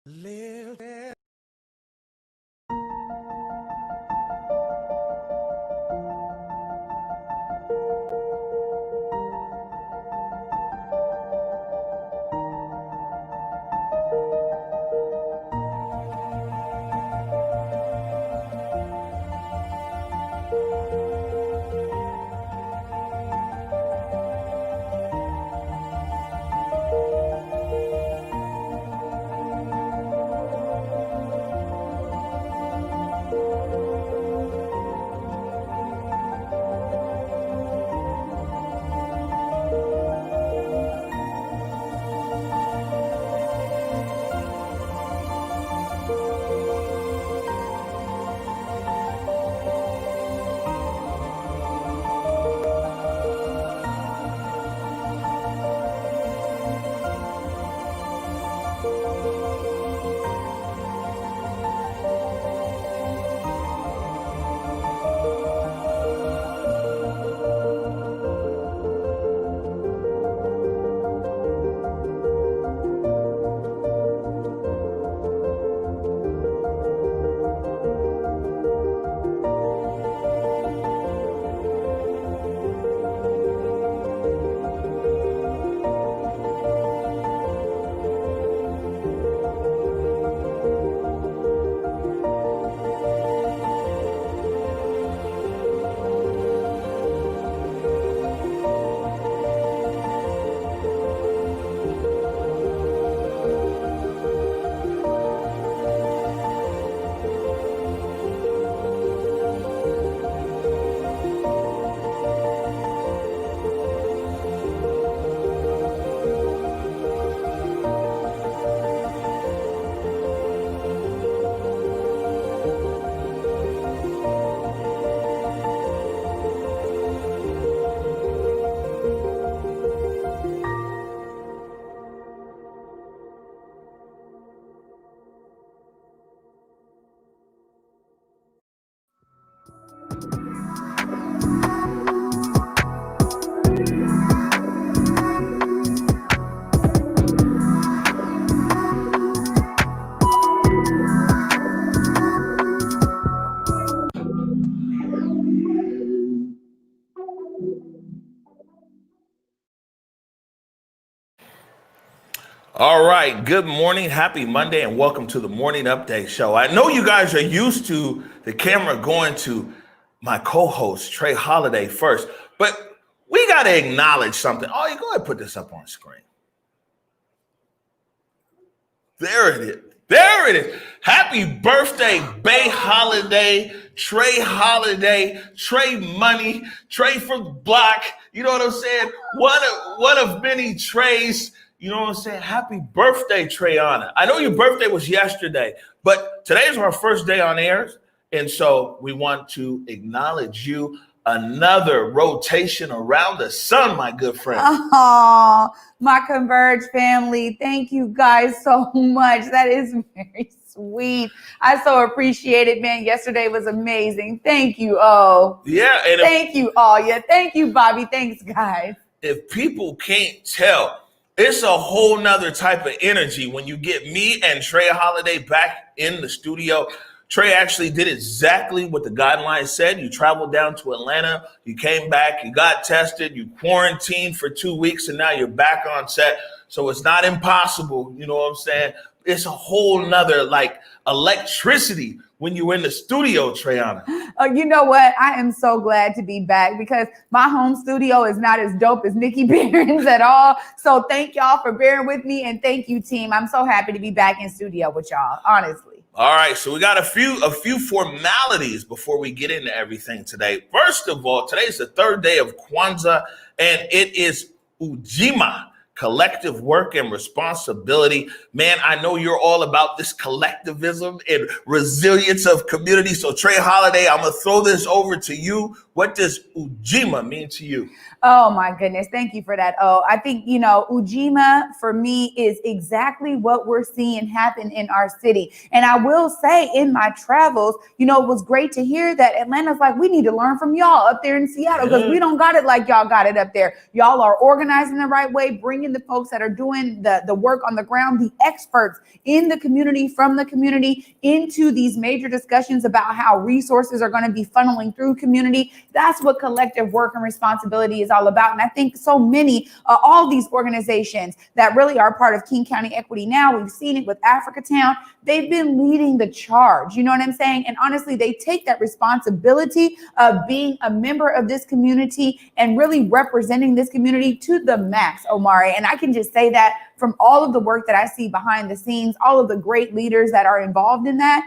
Live there. All right, good morning, happy Monday, and welcome to the Morning Update Show. I know you guys are used to the camera going to my co-host, Trae Holiday, first, but we got to acknowledge something. Oh, you go ahead and put this up on screen. There it is. There it is. Happy birthday, Bay Holiday, Trae Holiday, Trae Money, Trae for Block. You know what I'm saying? One of many Traes. You know what I'm saying? Happy birthday, Trayana. I know your birthday was yesterday, but today is our first day on air. And so we want to acknowledge you. Another rotation around the sun, my good friend. Oh, my Converge family. Thank you guys so much. That is very sweet. I so appreciate it, man. Yesterday was amazing. Thank you. Oh, yeah. And thank you all. Yeah. Thank you, Bobby. Thanks, guys. If people can't tell, it's a whole nother type of energy when you get me and Trae Holiday back in the studio. Trae actually did exactly what the guidelines said. You traveled down to Atlanta, you came back, you got tested, you quarantined for 2 weeks, and now you're back on set. So it's not impossible, you know what I'm saying? It's a whole nother like electricity when you're in the studio, Trayana. Oh, you know what? I am so glad to be back because my home studio is not as dope as Nikki Barron's at all. So thank y'all for bearing with me, and thank you, team. I'm so happy to be back in studio with y'all, honestly. All right, so we got a few formalities before we get into everything today. First of all, today's the third day of Kwanza, and it is Ujima, collective work and responsibility. Man, I know you're all about this collectivism and resilience of community. So Trae Holiday, I'm going to throw this over to you. What does Ujima mean to you? Oh my goodness. Thank you for that. Oh, I think, Ujima for me is exactly what we're seeing happen in our city. And I will say in my travels, it was great to hear that Atlanta's like, we need to learn from y'all up there in Seattle because we don't got it like y'all got it up there. Y'all are organizing the right way, bringing in the folks that are doing the work on the ground, the experts in the community, from the community, into these major discussions about how resources are going to be funneling through community. That's what collective work and responsibility is all about. And I think so many, all these organizations that really are part of King County Equity Now, we've seen it with Africatown, they've been leading the charge. You know what I'm saying? And honestly, they take that responsibility of being a member of this community and really representing this community to the max, Omari. And I can just say that from all of the work that I see behind the scenes, all of the great leaders that are involved in that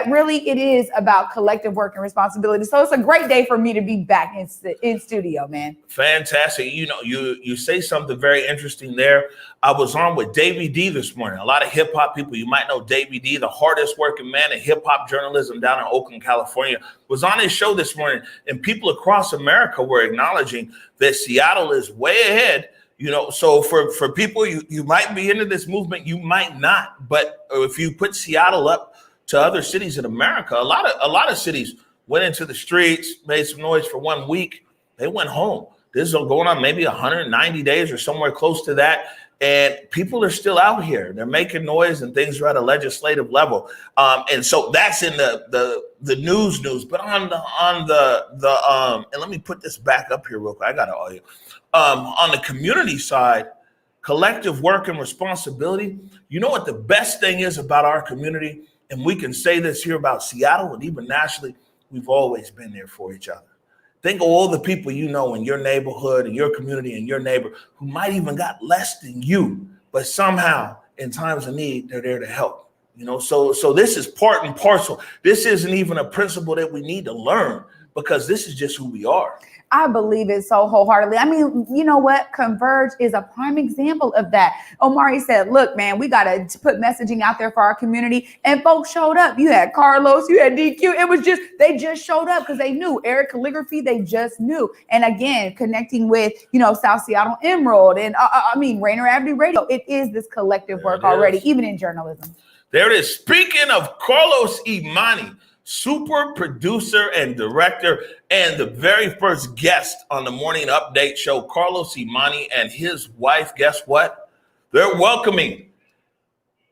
really it is about collective work and responsibility. So it's a great day for me to be back in studio, man. Fantastic. You know, you say something very interesting there. I was on with Davey D this morning. A lot of hip hop people, you might know Davey D, the hardest working man in hip hop journalism down in Oakland, California, was on his show this morning. And people across America were acknowledging that Seattle is way ahead. You know, so for people, you might be into this movement, you might not. But if you put Seattle up to other cities in America, a lot of cities went into the streets, made some noise for 1 week. They went home. This is going on maybe 190 days or somewhere close to that. And people are still out here. They're making noise and things are at a legislative level. And so that's in the news. But on the and let me put this back up here real quick. I got it all here. On the community side, collective work and responsibility. You know what the best thing is about our community? And we can say this here about Seattle and even nationally, we've always been there for each other. Think of all the people you know in your neighborhood, in your community, in your neighbor, who might even got less than you, but somehow in times of need, they're there to help. You know, so this is part and parcel. This isn't even a principle that we need to learn because this is just who we are. I believe it so wholeheartedly. I mean, you know what? Converge is a prime example of that. Omari said, look, man, we got to put messaging out there for our community. And folks showed up. You had Carlos, you had DQ. It was just, they just showed up because they knew. Eric Calligraphy, they just knew. And again, connecting with, you know, South Seattle Emerald and Rainer Avenue Radio. It is this collective work already, even in journalism. There it is. Speaking of Carlos Imani, super producer and director, and the very first guest on the Morning Update show, Carlos Imani and his wife, guess what? They're welcoming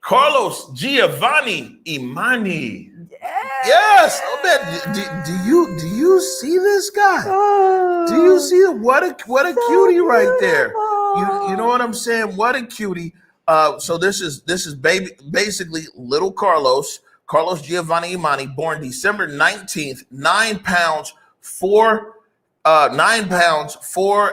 Carlos Giovanni Imani. Yes. Oh, man. Do you see this guy? Do you see it? What a cutie right there. You know what I'm saying? What a cutie. So this is basically little Carlos Giovanni Imani, born December 19th, 9 pounds, 4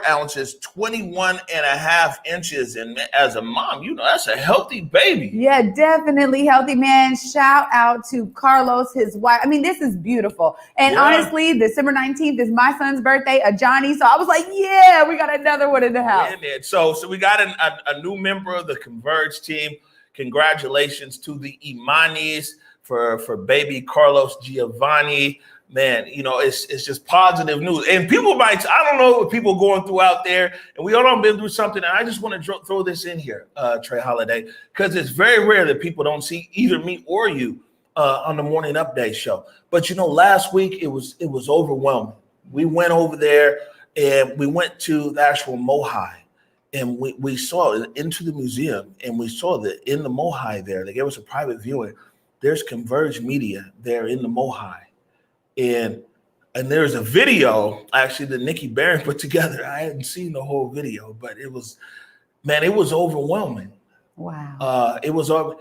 ounces, 21 and a half inches. And as a mom, you know, that's a healthy baby. Yeah, definitely healthy, man. Shout out to Carlos, his wife. I mean, this is beautiful. And honestly, December 19th is my son's birthday, Johnny. So I was like, yeah, we got another one in the house. Yeah, man. So we got a new member of the Converge team. Congratulations to the Imanis for baby Carlos Giovanni. Man, you know, it's just positive news. And people might, I don't know what people going through out there, and we all been through something. And I just want to throw this in here, Trae Holiday, because it's very rare that people don't see either me or you on the Morning Update show. But, you know, last week it was overwhelming. We went over there and we went to the actual Mohai, and we saw into the museum, and we saw that in the Mohai there, they gave us a private viewing. There's Converge Media there in the Mohai. And there's a video actually that Nikki Barron put together. I hadn't seen the whole video, but it was overwhelming. Wow. It was over.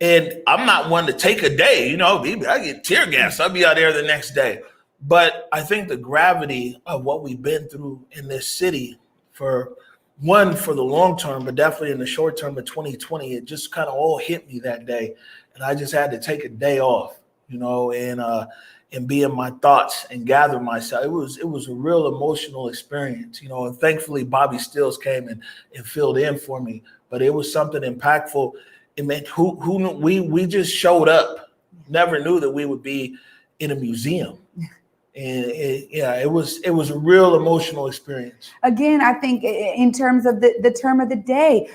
And I'm not one to take a day, you know, I get tear gas. I'll be out there the next day. But I think the gravity of what we've been through in this city for the long term, but definitely in the short term of 2020, it just kind of all hit me that day. And I just had to take a day off, you know, and be in my thoughts and gather myself. It was a real emotional experience, you know, and thankfully Bobby Stills came and filled in for me. But it was something impactful. It meant who knew, we just showed up, never knew that we would be in a museum. And it was a real emotional experience. Again, I think in terms of the term of the day,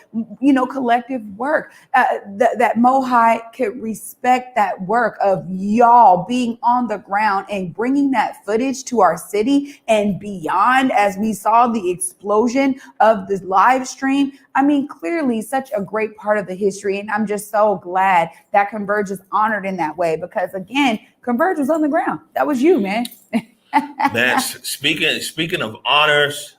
collective work, that Mohai could respect that work of y'all being on the ground and bringing that footage to our city and beyond as we saw the explosion of the live stream. I mean, clearly such a great part of the history. And I'm just so glad that Converge is honored in that way because, again, Converge was on the ground. That was you, man. Man, speaking of honors,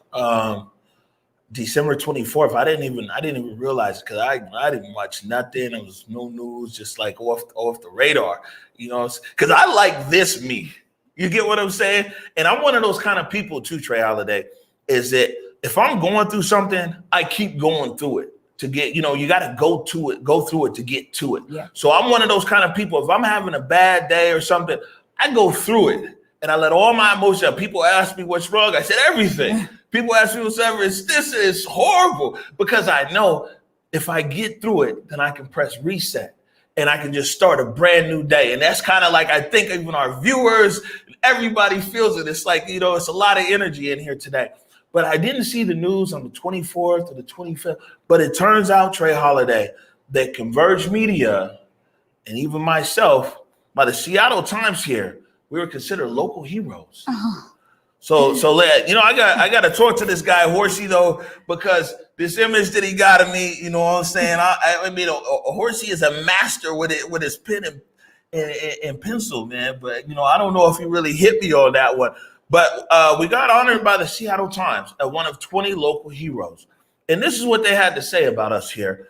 December 24th, I didn't even realize it because I didn't watch nothing. There was no news, just like off the radar, because I like this me. You get what I'm saying? And I'm one of those kind of people too, Trae Holiday, is that if I'm going through something, I keep going through it to get, you got to go through it to get to it. Yeah. So I'm one of those kind of people. If I'm having a bad day or something, I go through it and I let all my emotions out. People ask me what's wrong. I said everything. People ask me whatever. This is horrible because I know if I get through it, then I can press reset and I can just start a brand new day. And that's kind of like, I think even our viewers, everybody feels it. It's like, it's a lot of energy in here today. But I didn't see the news on the 24th or the 25th. But it turns out, Trae Holiday, that Converge Media and even myself, by the Seattle Times here, we were considered local heroes. Oh. So I got to talk to this guy Horsey though, because this image that he got of me, you know what I'm saying? I mean, Horsey is a master with his pen and pencil, man. But I don't know if he really hit me on that one. But we got honored by the Seattle Times as one of 20 local heroes. And this is what they had to say about us here.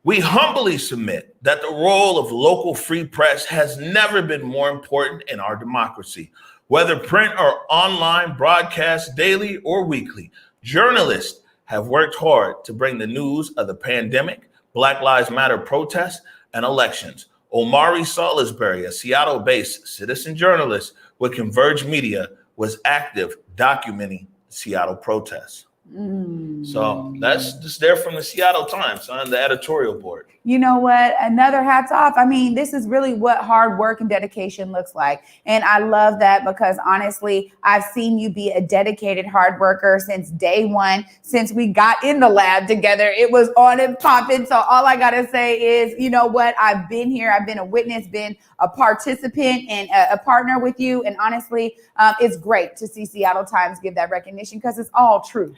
We humbly submit that the role of local free press has never been more important in our democracy. Whether print or online, broadcast daily or weekly, journalists have worked hard to bring the news of the pandemic, Black Lives Matter protests, and elections. Omari Salisbury, a Seattle-based citizen journalist with Converge Media, was active documenting Seattle protests. So that's just there from the Seattle Times on the editorial board. You know what? Another hats off. I mean, this is really what hard work and dedication looks like. And I love that because honestly, I've seen you be a dedicated hard worker since day one, since we got in the lab together. It was on and popping. So all I got to say is, you know what? I've been here. I've been a witness, been a participant and a partner with you. And honestly, it's great to see Seattle Times give that recognition because it's all true.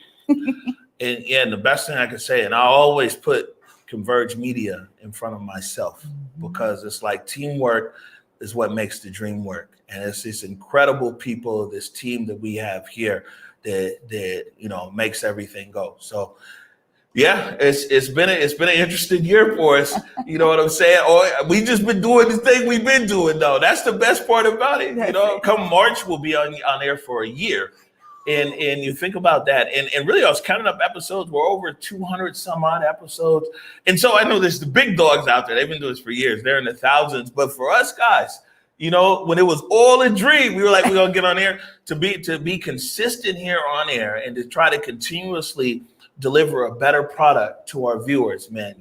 And the best thing I can say, and I always put Converge Media in front of myself because it's like teamwork is what makes the dream work. And it's these incredible people, this team that we have here that makes everything go. So yeah, it's been an interesting year for us. You know what I'm saying? Or we just been doing the thing we've been doing though. That's the best part about it. Come March, we'll be on air for a year. And you think about that, and really I was counting up episodes. We're over 200 some odd episodes. And so I know there's the big dogs out there. They've been doing this for years. They're in the thousands. But for us guys, when it was all a dream, we were like, we're going to get on air to be consistent here on air and to try to continuously deliver a better product to our viewers, man.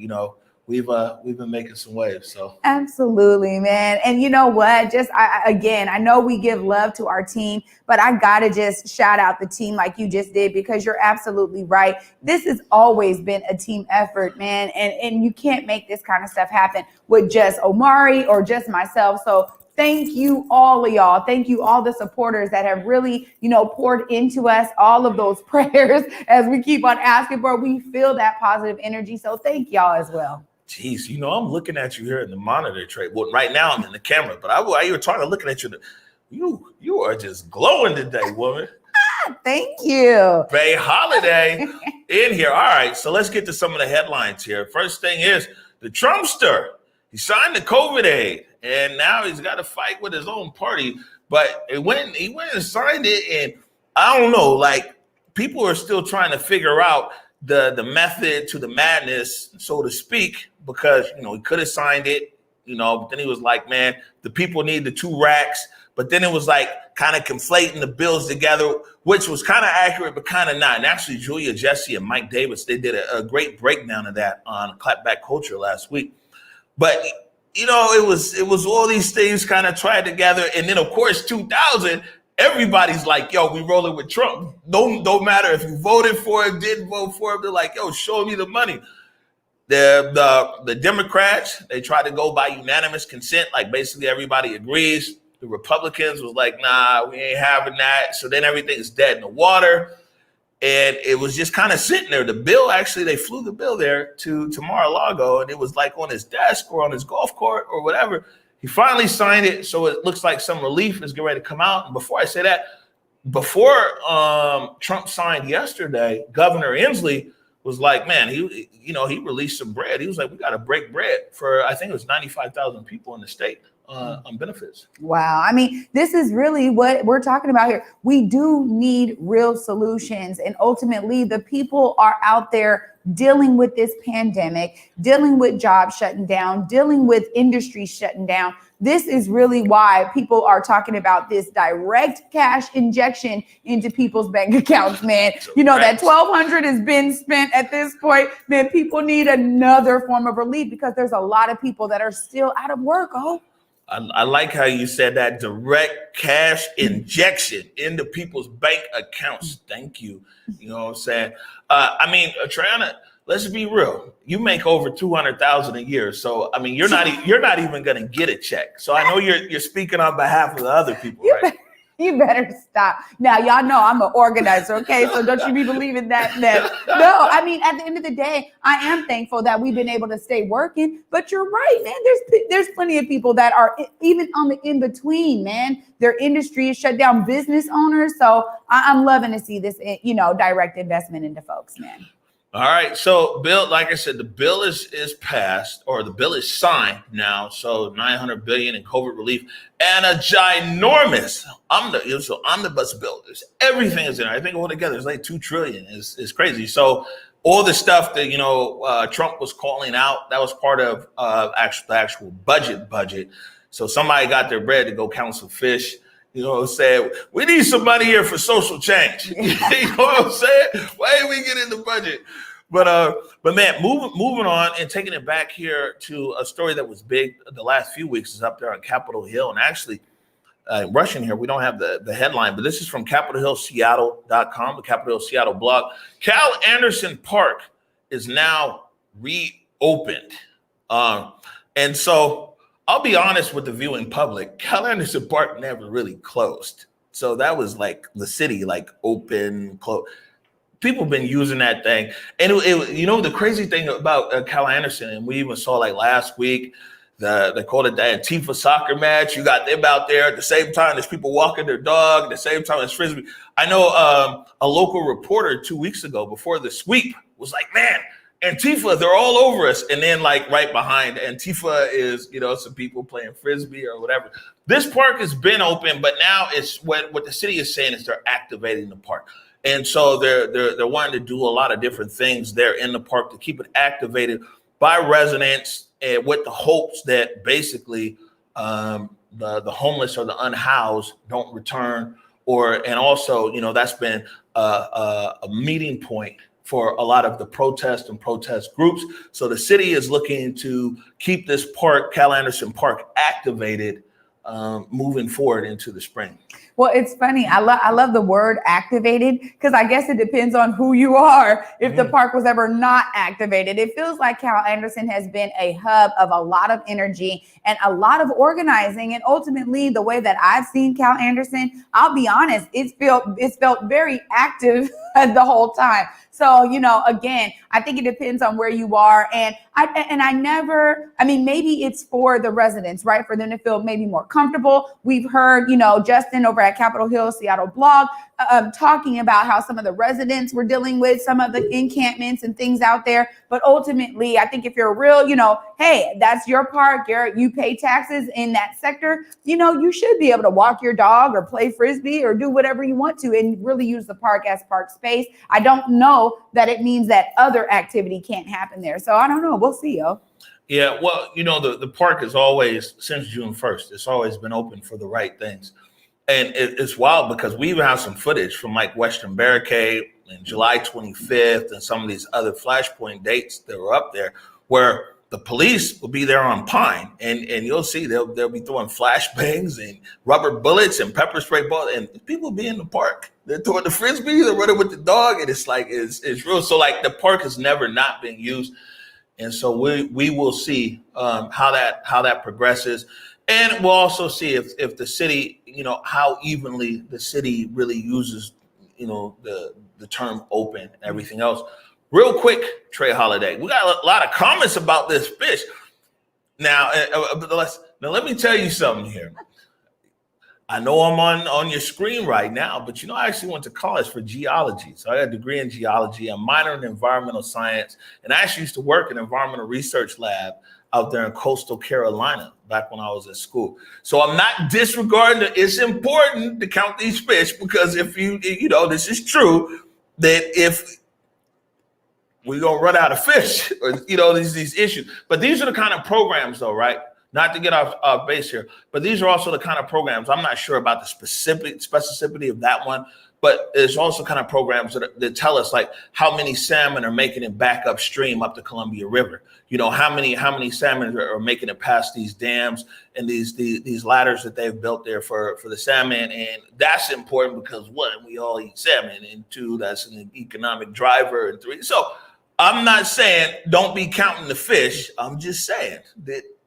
We've been making some waves. So absolutely, man. And you know what? I know we give love to our team, but I gotta just shout out the team like you just did because you're absolutely right. This has always been a team effort, man. And you can't make this kind of stuff happen with just Omari or just myself. So thank you, all of y'all. Thank you, all the supporters that have really, poured into us, all of those prayers as we keep on asking for. We feel that positive energy. So thank y'all as well. Jeez, I'm looking at you here in the monitor, Trae. Well, right now I'm in the camera, but while you were talking, looking at you, you are just glowing today, woman. Thank you. Bay Holiday in here. All right, so let's get to some of the headlines here. First thing is the Trumpster. He signed the COVID aid, and now he's got to fight with his own party. But he went and signed it, and I don't know, like people are still trying to figure out the method to the madness, so to speak, because he could have signed it, but then he was like, man, the people need the 2 racks. But then it was like kind of conflating the bills together, which was kind of accurate, but kind of not. And actually, Julia Jesse and Mike Davis, they did a great breakdown of that on Clapback Culture last week. But it was all these things kind of tried together. And then, of course, 2000, everybody's like, yo, we rolling with Trump. Don't matter if you voted for him, didn't vote for him. They're like, yo, show me the money. The Democrats, they tried to go by unanimous consent. Like basically everybody agrees. The Republicans was like, nah, we ain't having that. So then everything's dead in the water. And it was just kind of sitting there. The bill, actually, they flew the bill there to Mar-a-Lago, and it was like on his desk or on his golf court or whatever. He finally signed it, so it looks like some relief is getting ready to come out. And before I say that, before Trump signed yesterday, Governor Inslee was like, man, he released some bread. He was like, we got to break bread for, I think it was 95,000 people in the state on benefits. Wow. I mean, this is really what we're talking about here. We do need real solutions. And ultimately, the people are out there dealing with this pandemic, dealing with jobs shutting down, dealing with industry shutting down. This is really why people are talking about this direct cash injection into people's bank accounts, man. That $1,200 has been spent at this point. Man, people need another form of relief because there's a lot of people that are still out of work. Oh, I like how you said that, direct cash injection into people's bank accounts. Thank you. You know what I'm saying? Trae, let's be real. You make over $200,000 a year, so I mean, you're not even going to get a check. So I know you're speaking on behalf of the other people, right? You better stop. Now, y'all know I'm an organizer, okay? So don't you be believing that. No, I mean, at the end of the day, I am thankful that we've been able to stay working. But you're right, man. There's plenty of people that are even on the in-between, man. Their industry is shut down, business owners. So I'm loving to see this, direct investment into folks, man. All right. So, Bill, like I said, the bill is passed, or the bill is signed now. So $900 billion in COVID relief and a ginormous omnibus bill. Everything is in there. I think altogether it's like $2 trillion. It's crazy. So all the stuff that Trump was calling out, that was part of the actual budget. So somebody got their bread to go count some fish. You know what I'm saying? We need some money here for social change. You know what I'm saying? Why didn't we get in the budget? But man, moving on and taking it back here to a story that was big the last few weeks is up there on Capitol Hill. And actually, rushing here, we don't have the headline, but this is from CapitolHillSeattle.com, the Capitol Hill Seattle blog. Cal Anderson Park is now reopened. And so I'll be honest with the viewing public, Cal Anderson Park never really closed. So that was like the city, like open, close. People have been using that thing. And the crazy thing about Cal Anderson, and we even saw like last week, they called it the Antifa soccer match. You got them out there at the same time. There's people walking their dog at the same time as Frisbee. I know a local reporter 2 weeks ago before the sweep was like, man, Antifa, they're all over us. And then like right behind Antifa is, some people playing Frisbee or whatever. This park has been open, but now it's what the city is saying is they're activating the park. And so they're wanting to do a lot of different things there in the park to keep it activated by residents, and with the hopes that basically the homeless or the unhoused don't return. And also, that's been a meeting point for a lot of the protest groups. So the city is looking to keep this park, Cal Anderson Park, activated moving forward into the spring. Well, it's funny. I love the word activated because I guess it depends on who you are. If the park was ever not activated, it feels like Cal Anderson has been a hub of a lot of energy and a lot of organizing. And ultimately, the way that I've seen Cal Anderson, I'll be honest, it's felt very active the whole time. So, again, I think it depends on where you are. And maybe it's for the residents, right? For them to feel maybe more comfortable. We've heard, Justin over at Capitol Hill Seattle blog talking about how some of the residents were dealing with some of the encampments and things out there. But ultimately, I think if you're real, hey, that's your park. You pay taxes in that sector. You should be able to walk your dog or play Frisbee or do whatever you want to and really use the park as park space. I don't know that it means that other activity can't happen there. So I don't know. We'll see, yo. Yeah, well, the park is always, since June 1st, it's always been open for the right things. And it's wild because we even have some footage from like Western Barricade and July 25th and some of these other flashpoint dates that were up there where the police will be there on Pine, and you'll see they'll be throwing flashbangs and rubber bullets and pepper spray bullets, and people be in the park. They're throwing the frisbee, they're running with the dog, and it's like it's real. So like the park has never not been used, and so we will see how that progresses, and we'll also see if the city, how evenly the city really uses, the term open and everything else. Real quick, Trae Holiday. We got a lot of comments about this fish. Now, let me tell you something here. I know I'm on your screen right now, but I actually went to college for geology. So I got a degree in geology. I'm minor in environmental science. And I actually used to work in an environmental research lab out there in coastal Carolina back when I was at school. So I'm not disregarding it. It's important to count these fish because if this is true, that if we're going to run out of fish or, these issues. But these are the kind of programs, though, right? Not to get off base here, but these are also the kind of programs. I'm not sure about the specificity of that one, but there's also kind of programs that tell us like how many salmon are making it back upstream up the Columbia River. How many salmon are making it past these dams and these ladders that they've built there for the salmon. And that's important because one, we all eat salmon, and two, that's an economic driver, and three. So I'm not saying don't be counting the fish. I'm just saying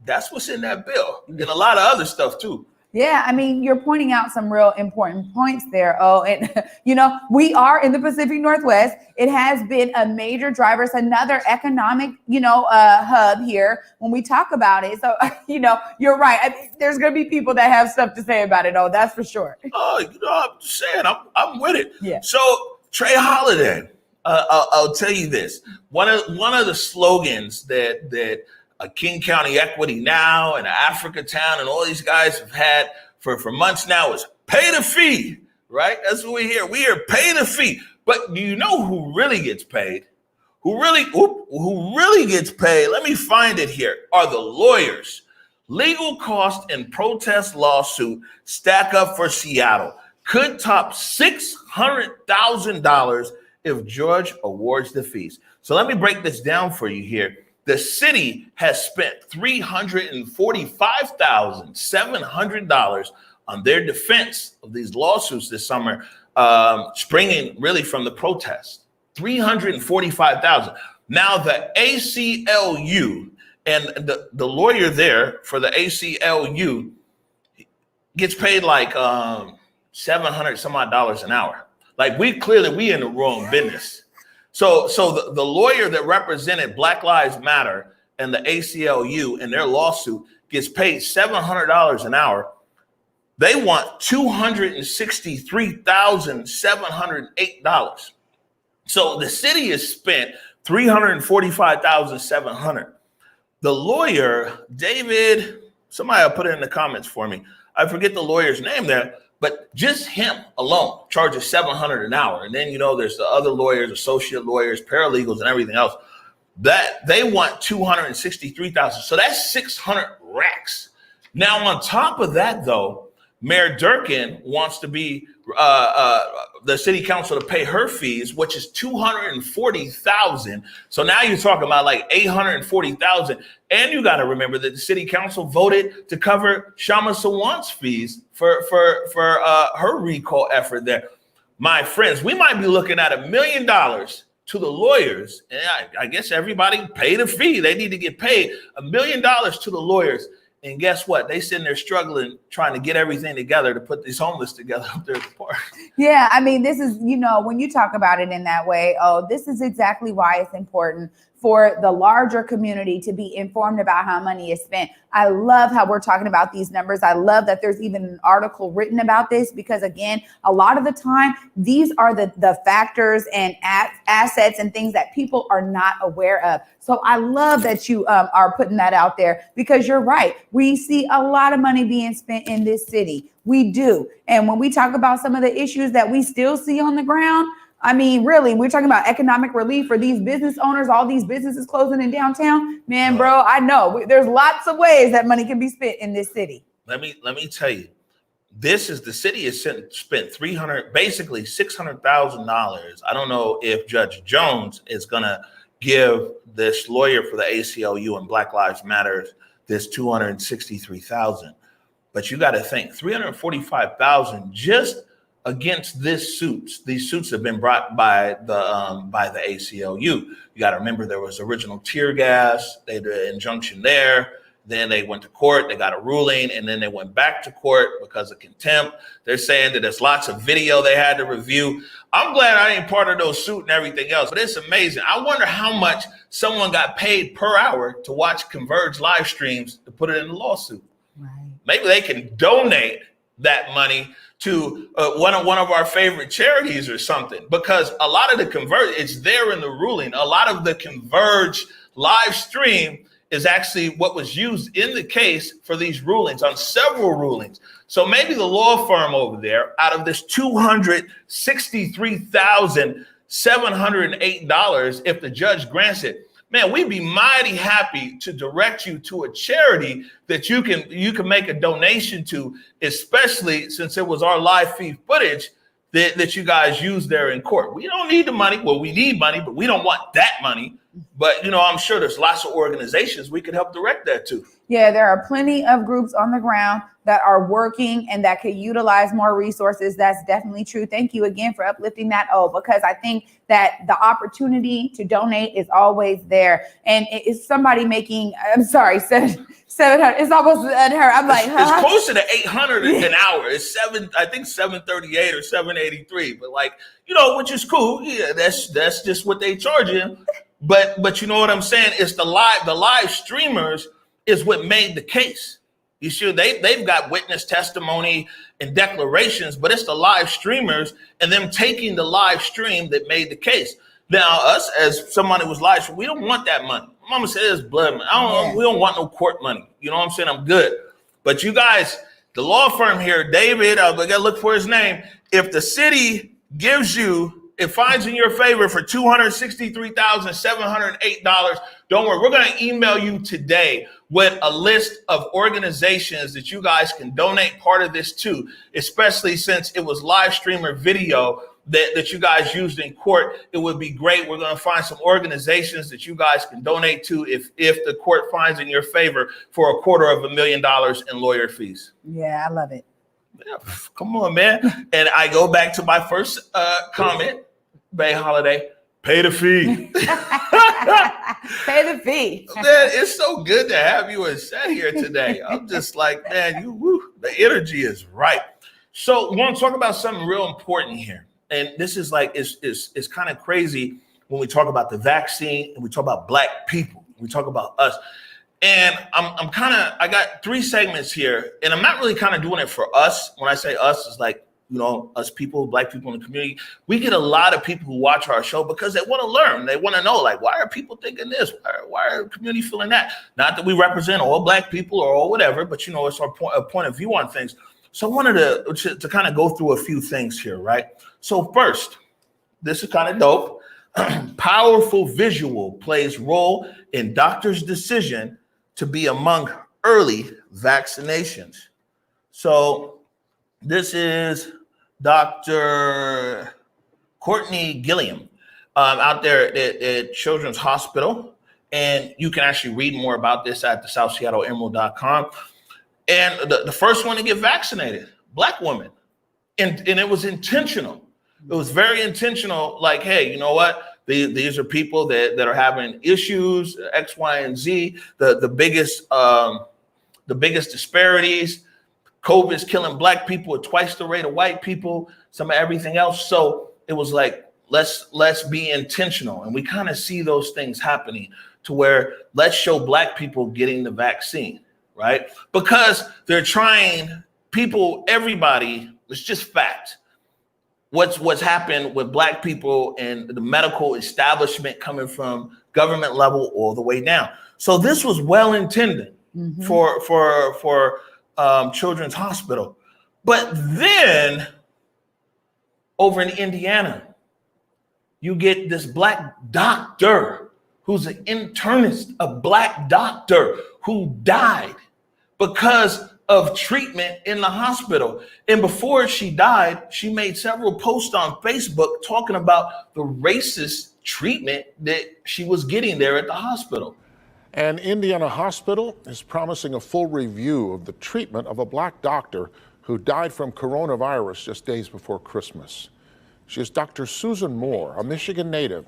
that's what's in that bill. You get a lot of other stuff too. Yeah, I mean, you're pointing out some real important points there. Oh, and we are in the Pacific Northwest. It has been a major driver. It's another economic, hub here when we talk about it. So, you're right. I mean, there's going to be people that have stuff to say about it. Oh, that's for sure. Oh, I'm just saying, I'm with it. Yeah. So, Trae Holiday. I'll tell you this. One of the slogans that King County Equity Now and Africa Town and all these guys have had for months now is pay the fee, right? That's what we hear. We hear pay the fee. But do you know who really gets paid? Who really gets paid? Let me find it here. Are the lawyers. Legal cost and protest lawsuit stack up for Seattle. Could top $600,000 if judge awards the fees. So let me break this down for you here. The city has spent $345,700 on their defense of these lawsuits this summer, springing really from the protests. $345,000. Now the ACLU and the lawyer there for the ACLU gets paid like $700 some odd an hour. Like we in the wrong business. So the lawyer that represented Black Lives Matter and the ACLU in their lawsuit gets paid $700 an hour. They want $263,708. So the city has spent $345,700. The lawyer, David, somebody will put it in the comments for me. I forget the lawyer's name there. But just him alone charges $700 an hour. And then, there's the other lawyers, associate lawyers, paralegals, and everything else that they want $263,000. So that's 600 racks. Now, on top of that, though, Mayor Durkin wants to be the city council to pay her fees, which is $240,000. So now you're talking about like $840,000. And you got to remember that the city council voted to cover Shama Sawant's fees for her recall effort there. My friends, we might be looking at $1 million to the lawyers. And I guess everybody paid a fee. They need to get paid $1 million to the lawyers. And guess what? They sitting there struggling, trying to get everything together to put these homeless together up there at the park. Yeah, I mean, this is, when you talk about it in that way, this is exactly why it's important for the larger community to be informed about how money is spent. I love how we're talking about these numbers. I love that there's even an article written about this because, again, a lot of the time, these are the factors and assets and things that people are not aware of. So I love that you are putting that out there because you're right. We see a lot of money being spent in this city. We do. And when we talk about some of the issues that we still see on the ground, I mean, really, we're talking about economic relief for these business owners, all these businesses closing in downtown. Man, bro, I know there's lots of ways that money can be spent in this city. Let me tell you, the city has spent basically $600,000. I don't know if Judge Jones is going to give this lawyer for the ACLU and Black Lives Matter this $263,000. But you got to think $345,000 just against these suits. These suits have been brought by the ACLU. You got to remember there was original tear gas. They had an injunction there. Then they went to court. They got a ruling, and then they went back to court because of contempt. They're saying that there's lots of video they had to review. I'm glad I ain't part of those suits and everything else, but it's amazing. I wonder how much someone got paid per hour to watch Converge live streams to put it in the lawsuit. Right. Maybe they can donate that money to one of our favorite charities or something, because a lot of the Converge, it's there in the ruling. A lot of the Converge live stream is actually what was used in the case for these rulings, on several rulings. So maybe the law firm over there, out of this $263,708, if the judge grants it, man, we'd be mighty happy to direct you to a charity that you can make a donation to, especially since it was our live feed footage that you guys used there in court. We don't need the money. Well, we need money, but we don't want that money. But, I'm sure there's lots of organizations we could help direct that to. Yeah, there are plenty of groups on the ground that are working and that could utilize more resources. That's definitely true. Thank you again for uplifting that. Because I think that the opportunity to donate is always there. And it's somebody making, I'm sorry, 700, it's almost unheard. I'm like, huh? It's closer to 800 an hour. It's 738 or 783. But which is cool. Yeah, that's just what they charge you. But you know what I'm saying? It's the live streamers is what made the case. You sure they've got witness testimony and declarations, but it's the live streamers and them taking the live stream that made the case. Now, us as somebody who was live stream, we don't want that money. Mama said it's blood money. We don't want no court money. You know what I'm saying? I'm good. But you guys, the law firm here, David, I gotta look for his name. If the city gives you, it finds in your favor for $263,708. Don't worry, we're going to email you today with a list of organizations that you guys can donate part of this to, especially since it was live streamer video that you guys used in court. It would be great. We're going to find some organizations that you guys can donate to if the court finds in your favor for $250,000 in lawyer fees. Yeah, I love it. Yeah, come on, man. And I go back to my first comment, Bay Holiday, pay the fee. Pay the fee. Man, it's so good to have you and Seth here today. I'm just like, man, the energy is right. So I want to talk about something real important here. And this is it's kind of crazy when we talk about the vaccine and we talk about Black people. We talk about us. And I got 3 segments here, and I'm not really kind of doing it for us. When I say us, it's us people, Black people in the community. We get a lot of people who watch our show because they want to learn. They want to know, why are people thinking this? Why are the community feeling that? Not that we represent all Black people or all whatever, but, it's our point of view on things. So I wanted to kind of go through a few things here, right? So first, this is kind of dope. Powerful visual plays role in doctor's decision to be among early vaccinations. So this is Dr. Courtney Gilliam out there at Children's Hospital. And you can actually read more about this at the SouthSeattleEmerald.com. And the first one to get vaccinated, Black woman. And it was intentional. It was very intentional. Hey, you know what? These are people that are having issues, X, Y, and Z. The biggest disparities. COVID's killing Black people at twice the rate of white people. Some of everything else. So it was let's be intentional, and we kind of see those things happening to where let's show Black people getting the vaccine, right? Because they're trying everybody. It's just fact. What's happened with Black people and the medical establishment coming from government level all the way down. So this was well intended for Children's Hospital. But then over in Indiana, you get this Black doctor who's an internist, a Black doctor who died because of treatment in the hospital. And before she died, she made several posts on Facebook talking about the racist treatment that she was getting there at the hospital. An Indiana hospital is promising a full review of the treatment of a black doctor who died from coronavirus just days before Christmas. She is Dr. Susan Moore, a Michigan native.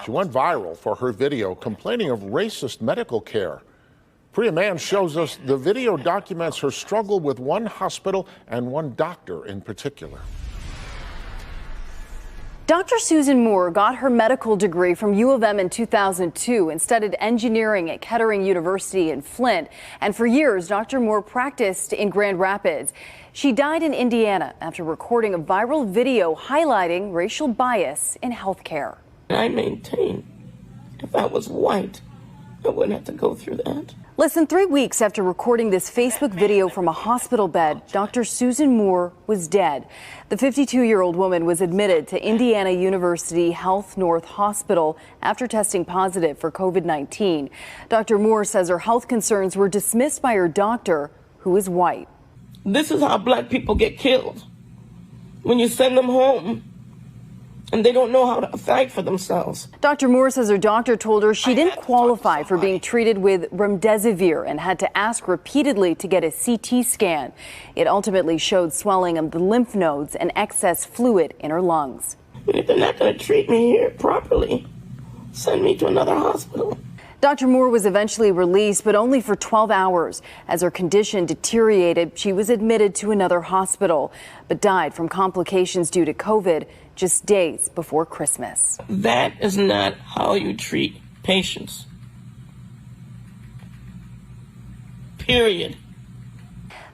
She went viral for her video complaining of racist medical care. Priya Mann shows us the video documents her struggle with one hospital and one doctor in particular. Dr. Susan Moore got her medical degree from U of M in 2002 and studied engineering at Kettering University in Flint. And for years, Dr. Moore practiced in Grand Rapids. She died in Indiana after recording a viral video highlighting racial bias in healthcare. I maintain if I was white, I wouldn't have to go through that. Less than 3 weeks after recording this Facebook video from a hospital bed, Dr. Susan Moore was dead. The 52-year-old woman was admitted to Indiana University Health North Hospital after testing positive for COVID-19. Dr. Moore says her health concerns were dismissed by her doctor, who is white. This is how black people get killed. When you send them home, and they don't know how to fight for themselves. Dr. Moore says her doctor told her she didn't qualify for being treated with remdesivir and had to ask repeatedly to get a CT scan. It ultimately showed swelling of the lymph nodes and excess fluid in her lungs. If they're not going to treat me here properly, send me to another hospital. Dr. Moore was eventually released, but only for 12 hours. As her condition deteriorated, she was admitted to another hospital, but died from complications due to COVID just days before Christmas. That is not how you treat patients. Period.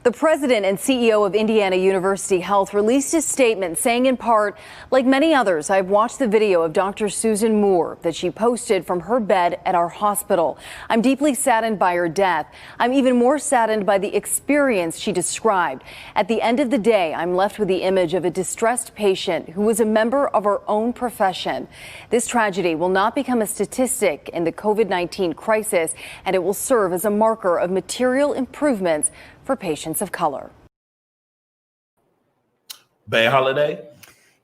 The president and CEO of Indiana University Health released a statement saying in part, like many others, I've watched the video of Dr. Susan Moore that she posted from her bed at our hospital. I'm deeply saddened by her death. I'm even more saddened by the experience she described. At the end of the day, I'm left with the image of a distressed patient who was a member of her own profession. This tragedy will not become a statistic in the COVID-19 crisis, and it will serve as a marker of material improvements for patients of color. Bay Holiday.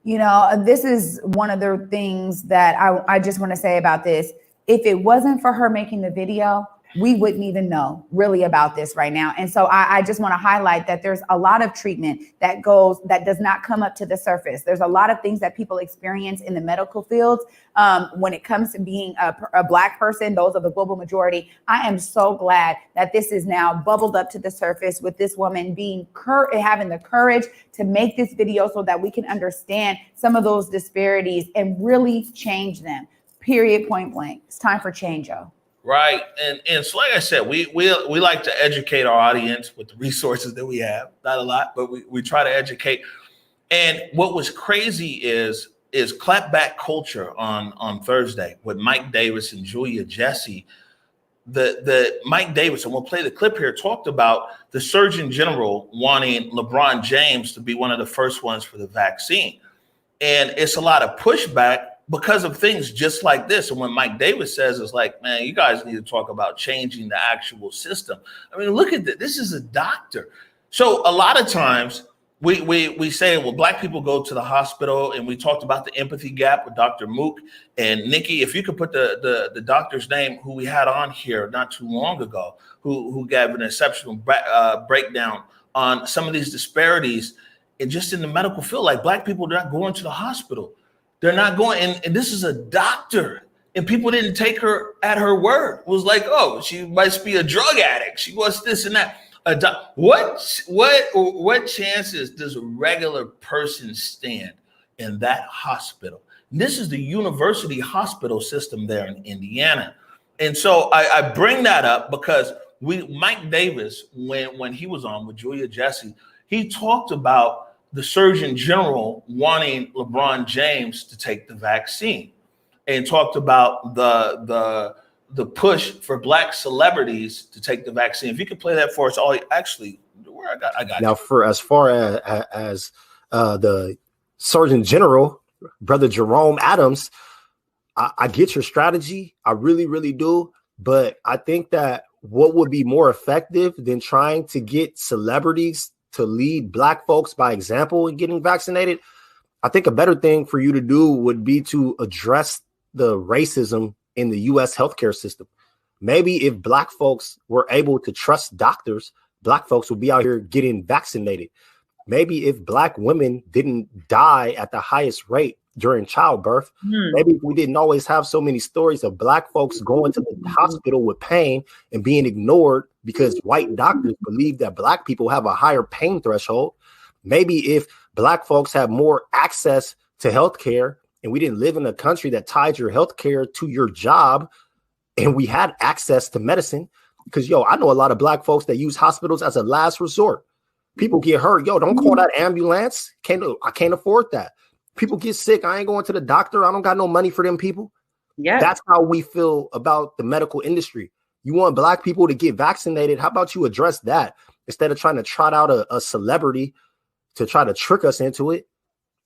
You know, this is one of the things that I just want to say about this. If it wasn't for her making the video, we wouldn't even know really about this right now. And so I just want to highlight that there's a lot of treatment that does not come up to the surface. There's a lot of things that people experience in the medical fields when it comes to being a Black person, those are the global majority. I am so glad that this is now bubbled up to the surface with this woman having the courage to make this video so that we can understand some of those disparities and really change them. Period, point blank. It's time for change, yo. Right. And so like I said, we like to educate our audience with the resources that we have. Not a lot, but we try to educate. And what was crazy is clapback culture on Thursday with Mike Davis and Julia Jesse. The Mike Davis, and we'll play the clip here, talked about the Surgeon General wanting LeBron James to be one of the first ones for the vaccine. And it's a lot of pushback because of things just like this. And when Mike Davis says, it's like, man, you guys need to talk about changing the actual system. I mean, look at this. This is a doctor. So a lot of times we say, well, Black people go to the hospital, and we talked about the empathy gap with Dr. Mook and Nikki. If you could put the doctor's name who we had on here not too long ago, who gave an exceptional breakdown on some of these disparities and just in the medical field. Like, Black people are not going to the hospital. They're not going, and this is a doctor, and people didn't take her at her word. It was like, oh, she must be a drug addict. She was this and that. What chances does a regular person stand in that hospital? And this is the university hospital system there in Indiana. And so I bring that up because Mike Davis, when he was on with Julia Jesse, he talked about the Surgeon General wanting LeBron James to take the vaccine, and talked about the push for Black celebrities to take the vaccine. If you could play that for us, I got now. For as far as the Surgeon General, Brother Jerome Adams, I get your strategy. I really, really do. But I think that what would be more effective than trying to get celebrities to lead Black folks by example in getting vaccinated, I think a better thing for you to do would be to address the racism in the U.S. healthcare system. Maybe if Black folks were able to trust doctors, Black folks would be out here getting vaccinated. Maybe if Black women didn't die at the highest rate during childbirth, maybe if we didn't always have so many stories of Black folks going to the hospital with pain and being ignored because white doctors believe that Black people have a higher pain threshold. Maybe if Black folks have more access to healthcare and we didn't live in a country that tied your healthcare to your job, and we had access to medicine, because, I know a lot of Black folks that use hospitals as a last resort. People get hurt. Don't call that ambulance. I can't afford that. People get sick. I ain't going to the doctor. I don't got no money for them people. Yeah. That's how we feel about the medical industry. You want Black people to get vaccinated. How about you address that instead of trying to trot out a celebrity to try to trick us into it?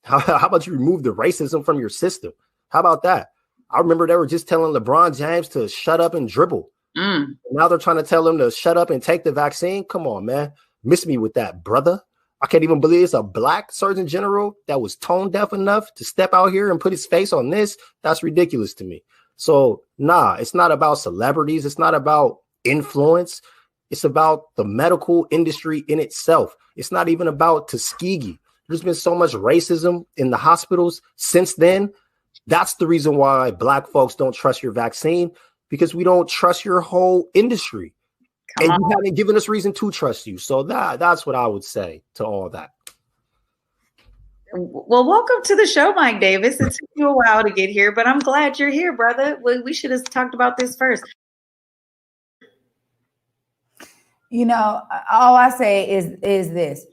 How about you remove the racism from your system? How about that? I remember they were just telling LeBron James to shut up and dribble. Now they're trying to tell him to shut up and take the vaccine. Come on, man. Miss me with that, brother. I can't even believe it's a Black Surgeon General that was tone deaf enough to step out here and put his face on this. That's ridiculous to me. So, it's not about celebrities. It's not about influence. It's about the medical industry in itself. It's not even about Tuskegee. There's been so much racism in the hospitals since then. That's the reason why Black folks don't trust your vaccine, because we don't trust your whole industry. And you haven't given us reason to trust you. So that's what I would say to all that. Well, welcome to the show, Mike Davis. It took you a while to get here, but I'm glad you're here, brother. We should have talked about this first. All I say is this.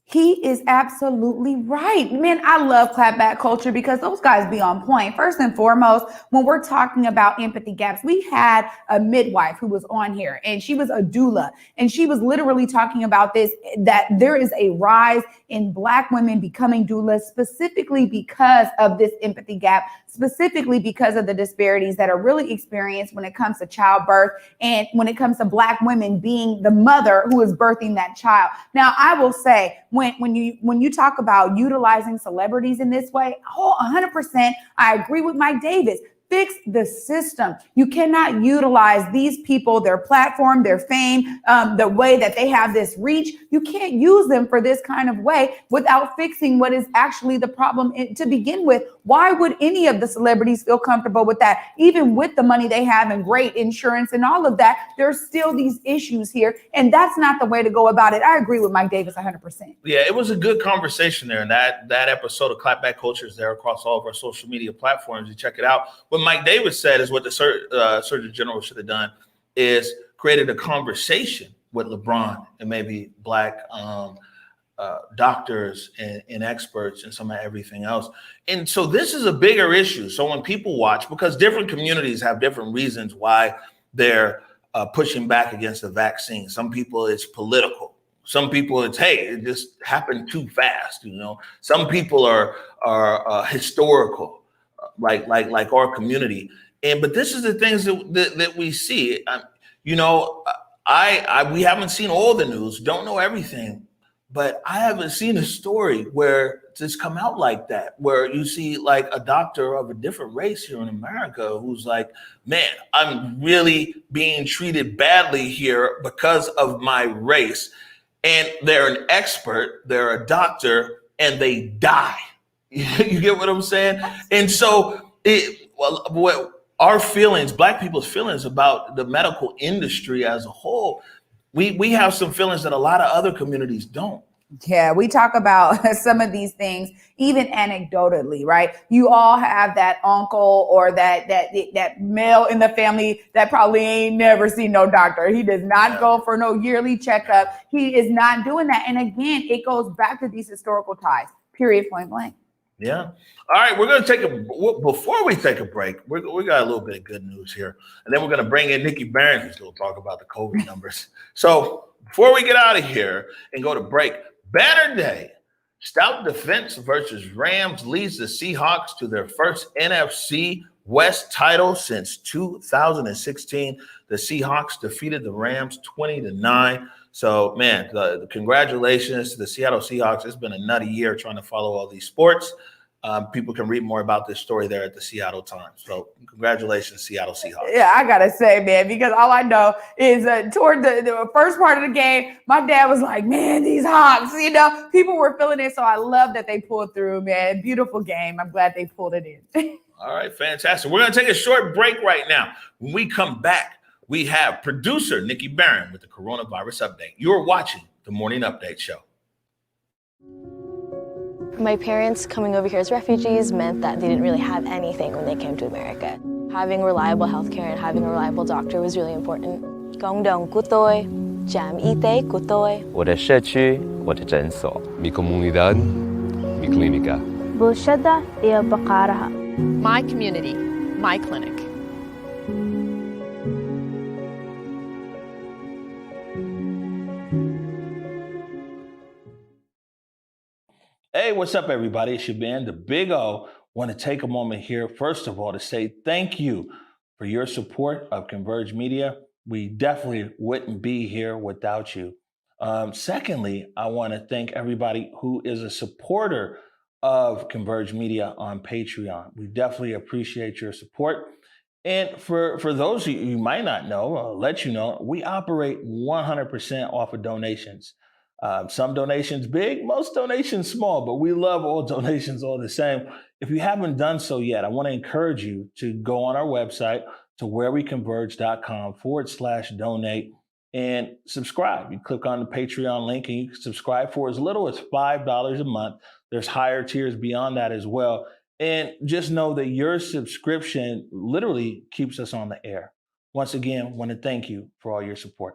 He is absolutely right. Man, I love clapback culture because those guys be on point. First and foremost, when we're talking about empathy gaps, we had a midwife who was on here and she was a doula. And she was literally talking about this, that there is a rise in Black women becoming doulas specifically because of this empathy gap, specifically because of the disparities that are really experienced when it comes to childbirth and when it comes to Black women being the mother who is birthing that child. Now, I will say, when you talk about utilizing celebrities in this way, 100%, I agree with Mike Davis. Fix the system. You cannot utilize these people, their platform, their fame, the way that they have this reach. You can't use them for this kind of way without fixing what is actually the problem to begin with. Why would any of the celebrities feel comfortable with that? Even with the money they have and great insurance and all of that, there's still these issues here. And that's not the way to go about it. I agree with Mike Davis 100%. Yeah, it was a good conversation there. And that episode of Clapback Culture is there across all of our social media platforms. You check it out. What Mike Davis said is what the Surgeon General should have done is created a conversation with LeBron and maybe Black doctors and experts and some of everything else. And so this is a bigger issue. So when people watch, because different communities have different reasons why they're pushing back against the vaccine. Some people it's political. Some people it's, hey, it just happened too fast. Some people are historical. Like our community, but this is the things that we see. We haven't seen all the news, don't know everything, but I haven't seen a story where it's come out like that, where you see like a doctor of a different race here in America who's like, man, I'm really being treated badly here because of my race, and they're an expert, they're a doctor, and they die. You get what I'm saying? And so what our feelings, Black people's feelings about the medical industry as a whole, we have some feelings that a lot of other communities don't. Yeah, we talk about some of these things, even anecdotally, right? You all have that uncle or that male in the family that probably ain't never seen no doctor. He does not go for no yearly checkup. He is not doing that. And again, it goes back to these historical ties, period, point blank. Yeah. All right. We're going to before we take a break, we got a little bit of good news here. And then we're going to bring in Nikki Barron, who's going to talk about the COVID numbers. So before we get out of here and go to break, banner day, Stout defense versus Rams leads the Seahawks to their first NFC West title since 2016. The Seahawks defeated the Rams 20-9. So, man, the congratulations to the Seattle Seahawks. It's been a nutty year trying to follow all these sports. People can read more about this story there at the Seattle Times. So congratulations, Seattle Seahawks. Yeah, I gotta say, man, because all I know is toward the first part of the game, my dad was like, man, these Hawks, people were feeling it. So I love that they pulled through, man. Beautiful game. I'm glad they pulled it in. All right, fantastic. We're going to take a short break right now. When we come back, we have producer Nikki Barron with the coronavirus update. You're watching the Morning Update Show. My parents coming over here as refugees meant that they didn't really have anything when they came to America. Having reliable healthcare and having a reliable doctor was really important. Cộng đồng của tôi, trạm y tế của tôi. 我的社区，我的诊所。Mi comunidad, mi clínica. بلشدة هي بقارها. My community, my clinic. Hey, what's up, everybody? It's your man, the Big O. Want to take a moment here, first of all, to say thank you for your support of Converge Media. We definitely wouldn't be here without you. Secondly, I want to thank everybody who is a supporter of Converge Media on Patreon. We definitely appreciate your support. And for those of you might not know, I'll let you know, we operate 100% off of donations. Some donations big, most donations small, but we love all donations all the same. If you haven't done so yet, I want to encourage you to go on our website to whereweconverge.com/donate and subscribe. You click on the Patreon link and you can subscribe for as little as $5 a month. There's higher tiers beyond that as well. And just know that your subscription literally keeps us on the air. Once again, I want to thank you for all your support.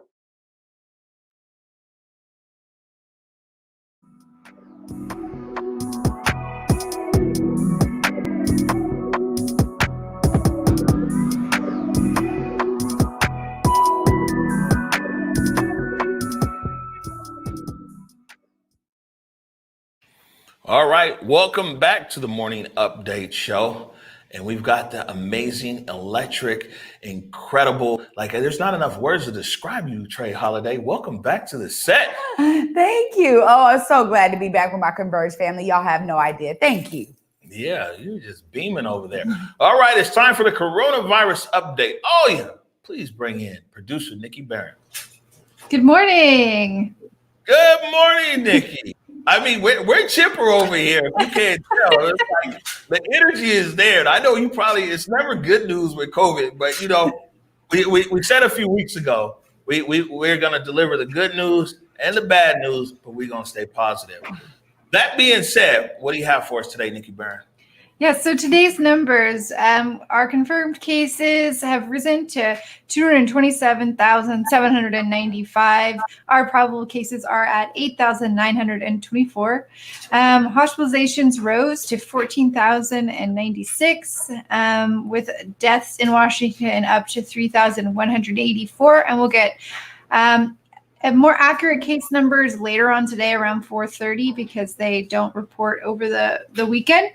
All right, welcome back to the Morning Update Show. And we've got the amazing, electric, incredible, there's not enough words to describe you, Trae Holiday. Welcome back to the set. Thank you. Oh, I'm so glad to be back with my Converge family. Y'all have no idea. Thank you. Yeah, you're just beaming over there. All right, it's time for the coronavirus update. Oh, yeah. Please bring in producer Nikki Barron. Good morning. Good morning, Nikki. I mean, we're chipper over here. If you can't tell, it's like the energy is there. And I know it's never good news with COVID, but we said a few weeks ago, we're going to deliver the good news and the bad news, but we're going to stay positive. That being said, what do you have for us today, Nikki Barron? Yeah, so today's numbers, our confirmed cases have risen to 227,795. Our probable cases are at 8,924. Hospitalizations rose to 14,096, with deaths in Washington up to 3,184. And we'll get more accurate case numbers later on today around 4:30 because they don't report over the weekend.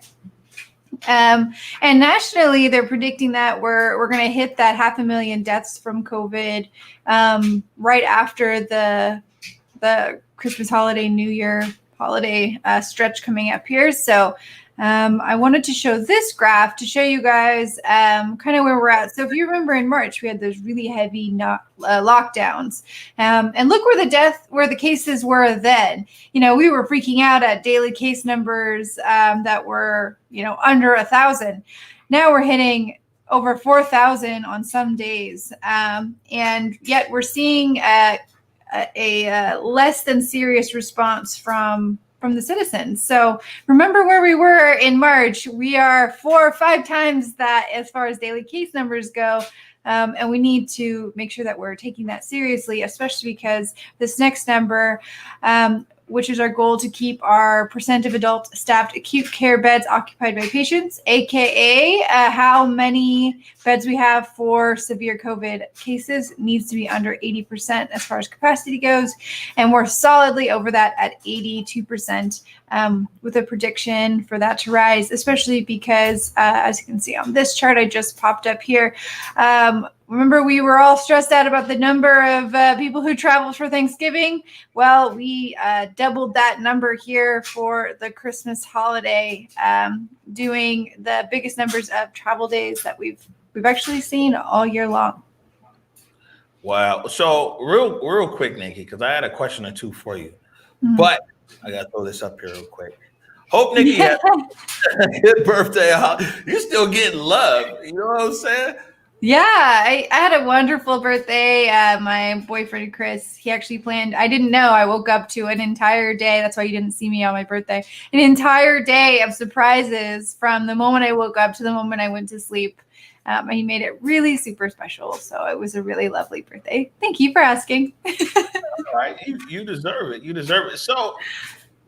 And nationally, they're predicting that we're going to hit that 500,000 deaths from COVID right after the Christmas holiday, New Year holiday stretch coming up here. So I wanted to show this graph to show you guys kind of where we're at. So if you remember in March, we had those really heavy lockdowns. And look where the cases were then. We were freaking out at daily case numbers that were, under 1,000. Now we're hitting over 4,000 on some days. And yet we're seeing a less than serious response from the citizens. So remember where we were in March. We are 4 or 5 times that as far as daily case numbers go. And we need to make sure that we're taking that seriously, especially because this next number, which is our goal to keep our percent of adult staffed acute care beds occupied by patients, aka how many beds we have for severe COVID cases, needs to be under 80% as far as capacity goes. And we're solidly over that at 82%, with a prediction for that to rise, especially because, as you can see on this chart I just popped up here, remember we were all stressed out about the number of people who traveled for Thanksgiving. Well, we doubled that number here for the Christmas holiday, doing the biggest numbers of travel days that we've actually seen all year long. Wow. So real quick, Nikki, because I had a question or two for you, but I got to throw this up here real quick. Hope Nikki had a good birthday. You're still getting love. You know what I'm saying? Yeah, I had a wonderful birthday. My boyfriend, Chris, he actually planned. I didn't know. I woke up to an entire day. That's why you didn't see me on my birthday. An entire day of surprises from the moment I woke up to the moment I went to sleep. He made it really super special. So it was a really lovely birthday. Thank you for asking. All right. You deserve it. You deserve it. So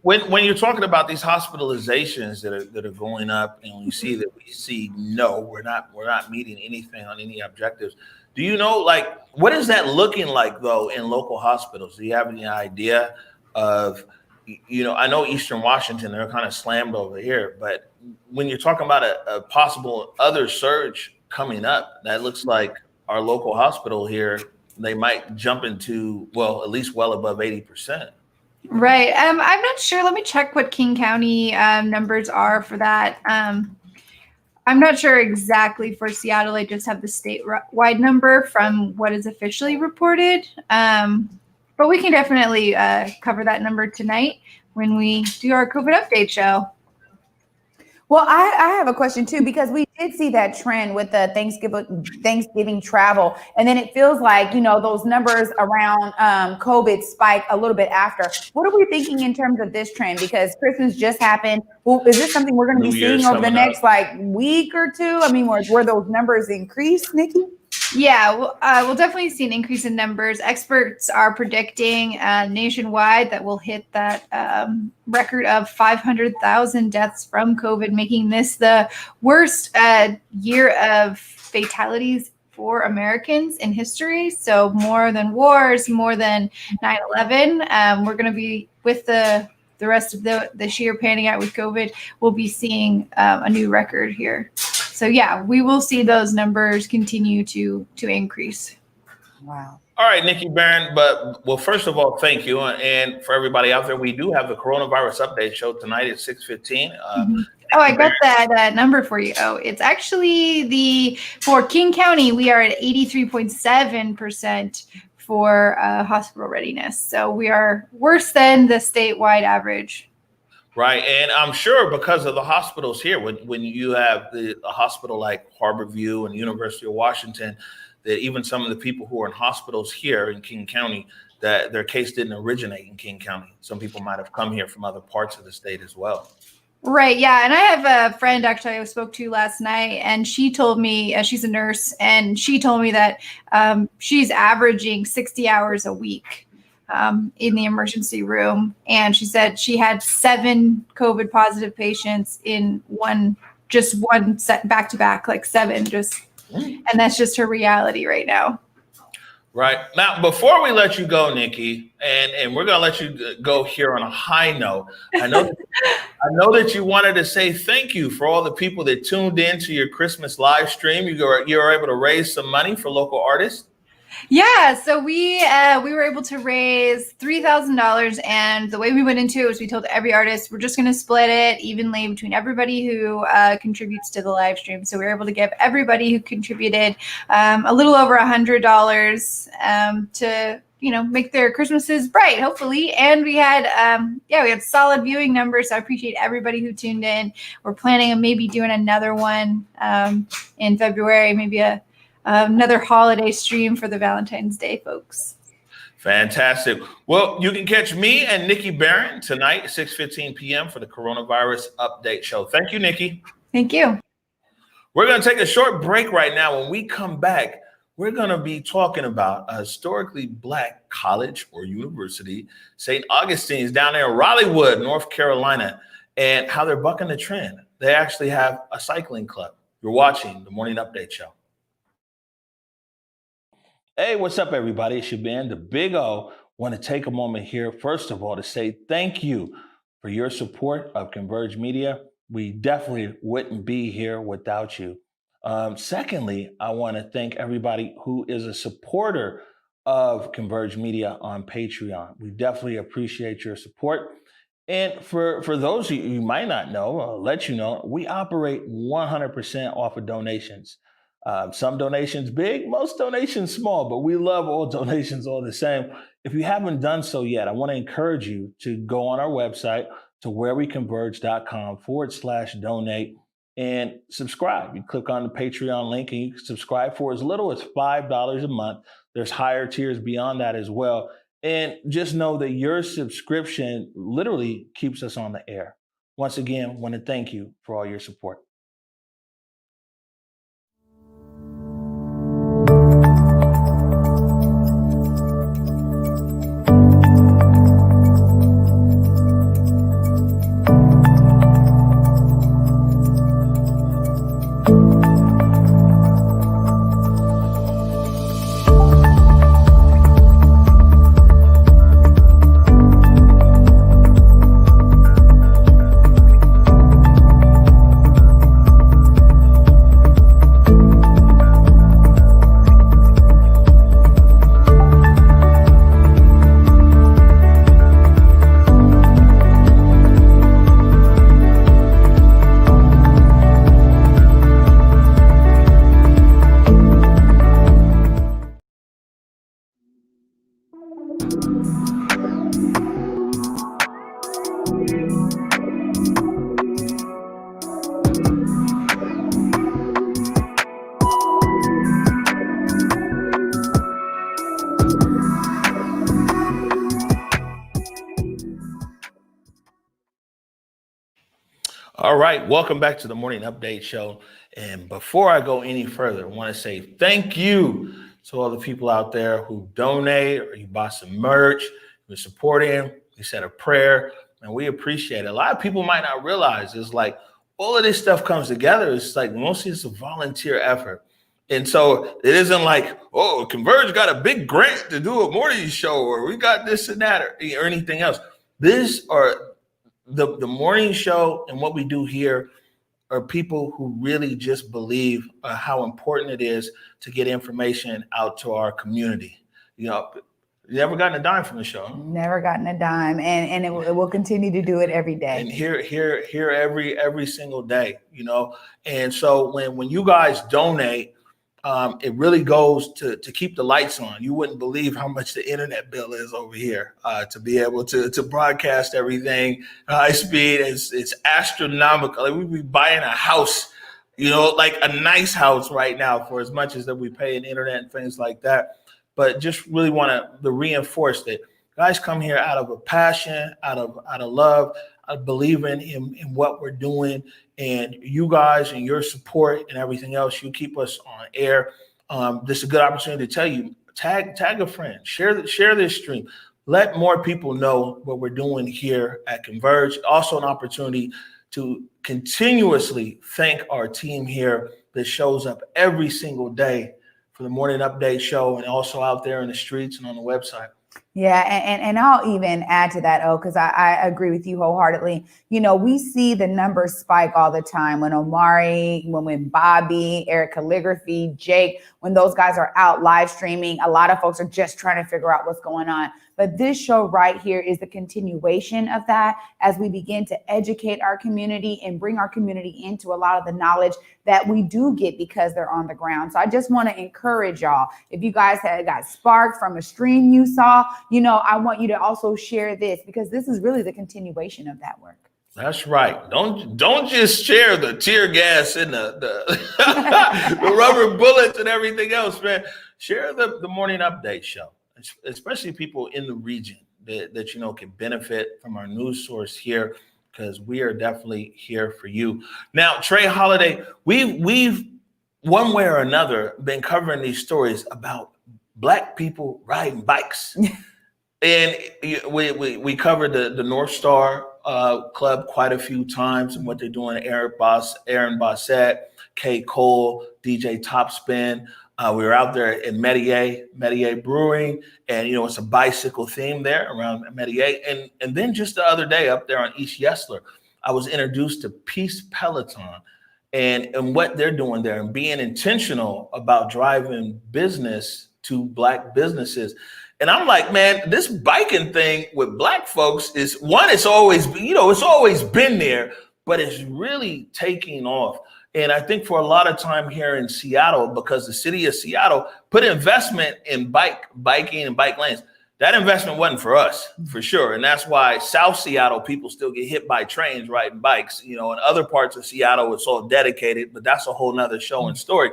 when you're talking about these hospitalizations that are going up, and we see no, we're not meeting anything on any objectives. Do you know, like, what is that looking like though in local hospitals? Do you have any idea of, I know Eastern Washington, they're kind of slammed over here, but when you're talking about a possible other surge coming up, that looks like our local hospital here, they might jump into, well, at least well above 80%. Right. I'm not sure. Let me check what King County numbers are for that. I'm not sure exactly for Seattle. I just have the statewide number from what is officially reported. But we can definitely cover that number tonight when we do our COVID update show. Well, I have a question too, because we did see that trend with the Thanksgiving travel. And then it feels like, those numbers around COVID spike a little bit after. What are we thinking in terms of this trend? Because Christmas just happened. Well, is this something we're going to be seeing over the next week or two? I mean, were those numbers increased, Nikki? Yeah, we'll definitely see an increase in numbers. Experts are predicting nationwide that we'll hit that record of 500,000 deaths from COVID, making this the worst year of fatalities for Americans in history. So more than wars, more than 9/11. We're going to be with the rest of this year panning out with COVID. We'll be seeing a new record here. So yeah, we will see those numbers continue to increase. Wow. All right, Nikki Barron. Well, first of all, thank you. And for everybody out there, we do have the coronavirus update show tonight at 6:15. Oh, I got that number for you. Oh, it's actually for King County, we are at 83.7% for hospital readiness. So we are worse than the statewide average. Right. And I'm sure because of the hospitals here, when you have a hospital like Harborview and University of Washington, that even some of the people who are in hospitals here in King County, that their case didn't originate in King County. Some people might have come here from other parts of the state as well. Right. Yeah. And I have a friend actually I spoke to last night, and she told me she's a nurse, and she told me that she's averaging 60 hours a week in the emergency room. And she said she had 7 COVID positive patients in one set back to back, like 7, and that's just her reality right now. Right. Now, before we let you go, Nikki, and we're going to let you go here on a high note. I know that you wanted to say thank you for all the people that tuned in to your Christmas live stream. You were able to raise some money for local artists. Yeah, so we were able to raise $3,000, and the way we went into it was we told every artist we're just going to split it evenly between everybody who contributes to the live stream. So we were able to give everybody who contributed a little over $100 to make their Christmases bright, hopefully. And we had solid viewing numbers. So I appreciate everybody who tuned in. We're planning on maybe doing another one in February, maybe another holiday stream for the Valentine's Day folks. Fantastic. Well, you can catch me and Nikki Barron tonight at 6:15 p.m. for the coronavirus update show. Thank you, Nikki. Thank you. We're going to take a short break right now. When we come back, we're going to be talking about a historically Black college or university, St. Augustine's down there in Raleighwood, North Carolina, and how they're bucking the trend. They actually have a cycling club. You're watching the Morning Update Show. Hey, what's up, everybody? It's your man, the Big O. Want to take a moment here, first of all, to say thank you for your support of Converge Media. We definitely wouldn't be here without you. Secondly, I want to thank everybody who is a supporter of Converge Media on Patreon. We definitely appreciate your support. And for those of you who might not know, I'll let you know, we operate 100% off of donations. Some donations big, most donations small, but we love all donations all the same. If you haven't done so yet, I want to encourage you to go on our website to whereweconverge.com/donate and subscribe. You click on the Patreon link and you can subscribe for as little as $5 a month. There's higher tiers beyond that as well. And just know that your subscription literally keeps us on the air. Once again, I want to thank you for all your support. All right, welcome back to the Morning Update Show. And before I go any further, I want to say thank you to all the people out there who donate or you bought some merch, you're supporting, you said a prayer, and we appreciate it. A lot of people might not realize it's like all of this stuff comes together. It's like mostly it's a volunteer effort. And so it isn't like, oh, Converge got a big grant to do a morning show or we got this and that or anything else. These are the morning show and what we do here are people who really just believe how important it is to get information out to our community. You know, you never gotten a dime from the show? Never gotten a dime, and it will continue to do it every day. And here every single day, you know. And so when you guys donate, it really goes to keep the lights on. You wouldn't believe how much the internet bill is over here to be able to broadcast everything high speed. It's astronomical. Like we'd be buying a house, you know, like a nice house right now for as much as that we pay in internet and things like that. But just really want to reinforce that guys come here out of a passion, out of love, believing in what we're doing. And you guys and your support and everything else, you keep us on air. This is a good opportunity to tell you, tag a friend, share this stream. Let more people know what we're doing here at Converge. Also an opportunity to continuously thank our team here that shows up every single day for the Morning Update Show and also out there in the streets and on the website. Yeah, and I'll even add to that, because I agree with you wholeheartedly. You know, we see the numbers spike all the time when Omari, when Bobby, Eric Calligraphy, Jake, when those guys are out live streaming, a lot of folks are just trying to figure out what's going on. But this show right here is the continuation of that as we begin to educate our community and bring our community into a lot of the knowledge that we do get because they're on the ground. So I just want to encourage y'all, if you guys got sparked from a stream you saw, you know, I want you to also share this because this is really the continuation of that work. That's right. Don't just share the tear gas and the the rubber bullets and everything else, man. Share the Morning Update Show, especially people in the region that you know can benefit from our news source here, because we are definitely here for you. Now, Trae Holiday, we've one way or another been covering these stories about Black people riding bikes. And we covered the North Star Club quite a few times and what they're doing. Aaron Bossett, K. Cole, DJ Topspin. We were out there in Metier Brewing, and you know it's a bicycle theme there around Metier. And then just the other day up there on East Yesler, I was introduced to Peace Peloton, and what they're doing there and being intentional about driving business to Black businesses. And I'm like, man, this biking thing with Black folks is one, it's always been there, but it's really taking off. And I think for a lot of time here in Seattle, because the city of Seattle put investment in biking and bike lanes, that investment wasn't for us, for sure. And that's why South Seattle people still get hit by trains riding bikes. In other parts of Seattle, it's all dedicated, but that's a whole nother show and story.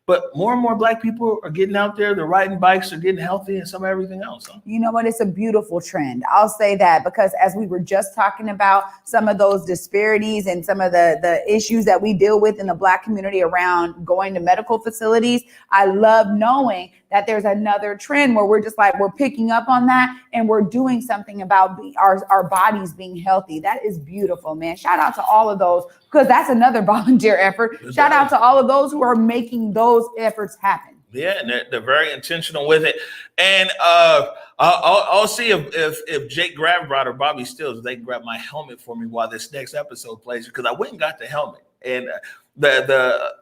But more and more Black people are getting out there. They're riding bikes. They're getting healthy and some everything else. Huh? You know what? It's a beautiful trend. I'll say that because as we were just talking about some of those disparities and some of the issues that we deal with in the Black community around going to medical facilities, I love knowing that there's another trend where we're just like, we're picking up on that and we're doing something about our bodies being healthy. That is beautiful, man. Shout out to all of those, because that's another volunteer effort. Shout out to all of those who are making those efforts happen. Yeah, and they're very intentional with it. And I'll see if Jake Grabrod or Bobby Stills, they can grab my helmet for me while this next episode plays, because I went and got the helmet. And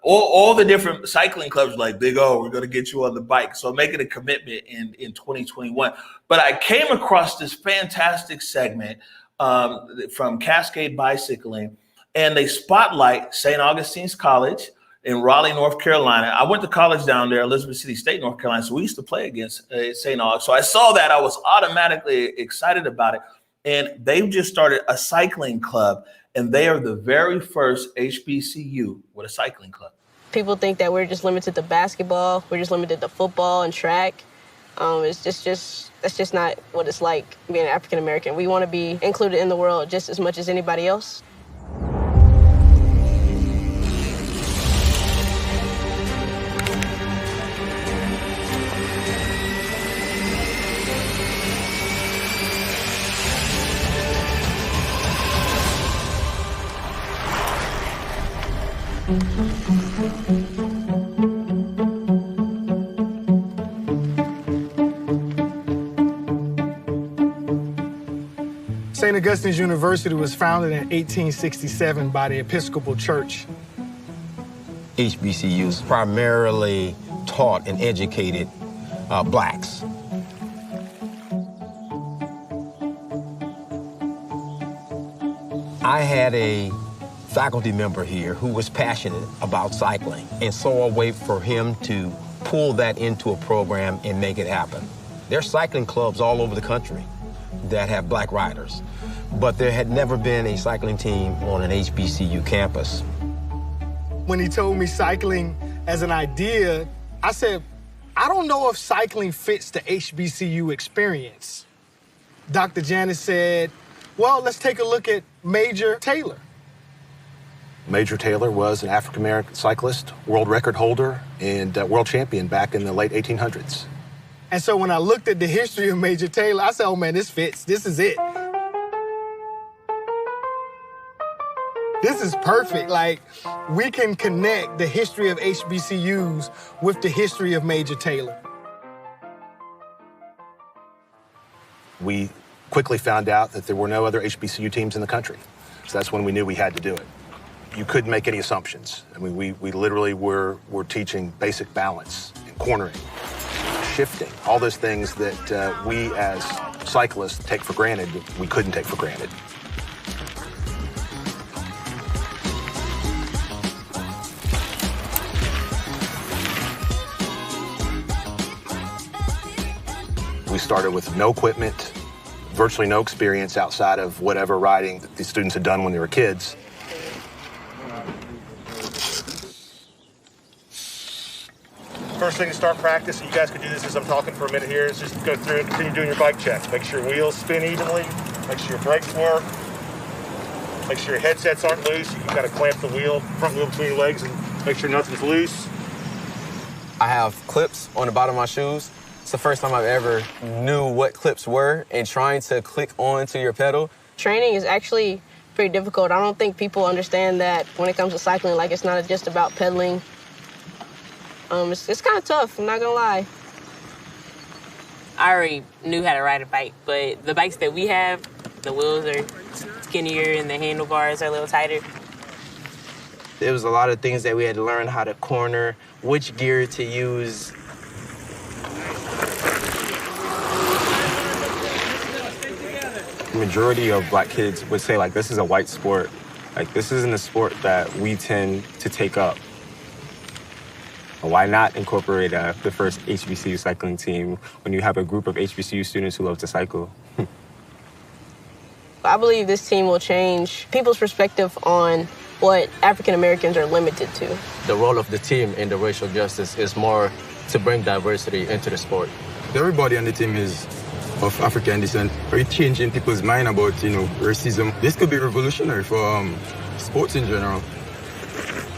all the different cycling clubs like, Big O, we're going to get you on the bike. So I'm making a commitment in 2021. But I came across this fantastic segment from Cascade Bicycling, and they spotlight St. Augustine's College in Raleigh, North Carolina. I went to college down there, Elizabeth City State, North Carolina. So we used to play against St. Aug. So I saw that. I was automatically excited about it. And they've just started a cycling club. And they are the very first HBCU with a cycling club. People think that we're just limited to basketball. We're just limited to football and track. That's just not what it's like being African American. We want to be included in the world just as much as anybody else. St. Augustine's University was founded in 1867 by the Episcopal Church. HBCUs primarily taught and educated Blacks. I had a faculty member here who was passionate about cycling and saw a way for him to pull that into a program and make it happen. There are cycling clubs all over the country that have Black riders, but there had never been a cycling team on an HBCU campus. When he told me cycling as an idea, I said, I don't know if cycling fits the HBCU experience. Dr. Janice said, well, let's take a look at Major Taylor. Major Taylor was an African-American cyclist, world record holder, and world champion back in the late 1800s. And so when I looked at the history of Major Taylor, I said, oh man, this fits. This is it. This is perfect. Like, we can connect the history of HBCUs with the history of Major Taylor. We quickly found out that there were no other HBCU teams in the country. So that's when we knew we had to do it. You couldn't make any assumptions. I mean, we literally were teaching basic balance and cornering, shifting, all those things that we as cyclists take for granted, we couldn't take for granted. We started with no equipment, virtually no experience outside of whatever riding that the students had done when they were kids. First thing to start practice, and you guys could do this as I'm talking for a minute here, is just go through and continue doing your bike checks. Make sure your wheels spin evenly, make sure your brakes work, make sure your headsets aren't loose. You've got to clamp the front wheel between your legs and make sure nothing's loose. I have clips on the bottom of my shoes. It's the first time I've ever knew what clips were, and trying to click onto your pedal. Training is actually pretty difficult. I don't think people understand that when it comes to cycling, like, it's not just about pedaling. It's kind of tough, I'm not gonna lie. I already knew how to ride a bike, but the bikes that we have, the wheels are skinnier and the handlebars are a little tighter. There was a lot of things that we had to learn how to corner, which gear to use. The majority of black kids would say, like, this is a white sport. Like, this isn't a sport that we tend to take up. Why not incorporate the first HBCU cycling team when you have a group of HBCU students who love to cycle? I believe this team will change people's perspective on what African Americans are limited to. The role of the team in the racial justice is more to bring diversity into the sport. Everybody on the team is of African descent. We're changing people's mind about, racism. This could be revolutionary for sports in general.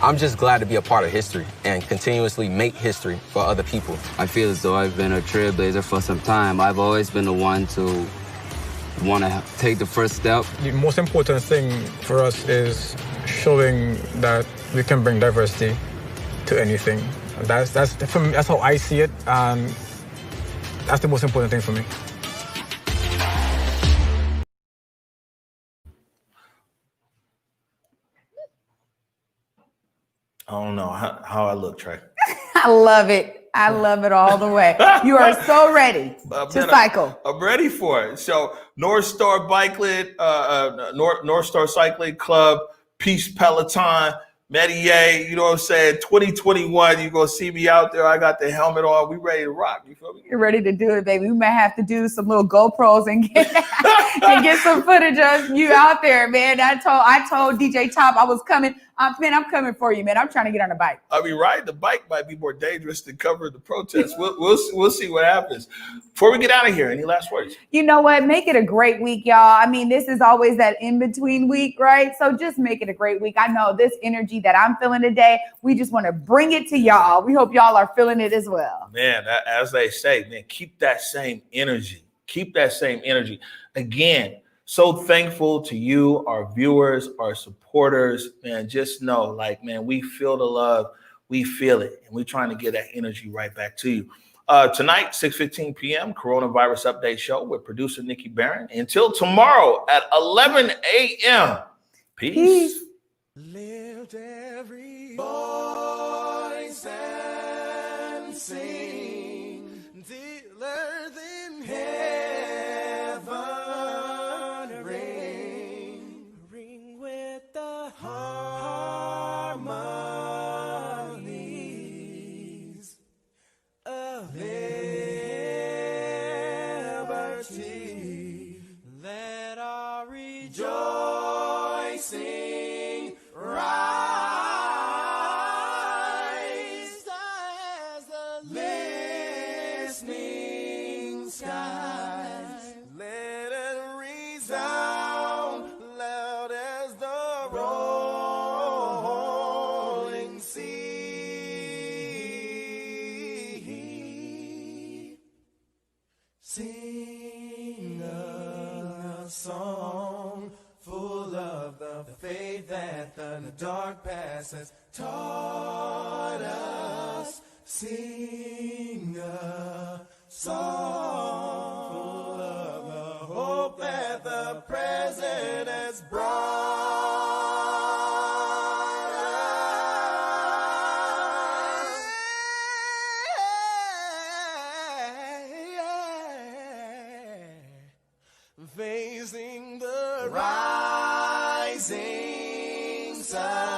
I'm just glad to be a part of history and continuously make history for other people. I feel as though I've been a trailblazer for some time. I've always been the one to want to take the first step. The most important thing for us is showing that we can bring diversity to anything. For me, that's how I see it, and that's the most important thing for me. I don't know how I look, Trae. I love it. I love it all the way. You are so ready to cycle. I'm ready for it. So North Star North Star Cycling Club, Peace Peloton, Medier, you know what I'm saying? 2021, you're going to see me out there. I got the helmet on. We ready to rock. You feel me? You're ready to do it, baby. We might have to do some little GoPros and get some footage of you out there, man. I told DJ Top I was coming. I'm coming for you, man. I'm trying to get on a bike. I mean, riding the bike might be more dangerous than covering the protest. We'll see what happens. Before we get out of here, any last words? You know what? Make it a great week, y'all. I mean, this is always that in-between week, right? So just make it a great week. I know this energy that I'm feeling today, we just want to bring it to y'all. We hope y'all are feeling it as well. Man, as they say, man, keep that same energy. Keep that same energy. Again, so thankful to you, our viewers, our supporters, man. Just know, like, man, we feel the love. We feel it. And we're trying to get that energy right back to you. Tonight, 6:15 p.m., Coronavirus Update Show with producer Nikki Barron. Until tomorrow at 11 a.m. Peace. Lift every voice and sing till earth in heaven ring with the harmonies of liberty. Let our rejoicing rise as the listening skies. Let it resound loud as the rolling sea. Sing a song full of the faith that the dark past has taught us. Sing a song full of the hope that the present has brought us. Facing the rising sun.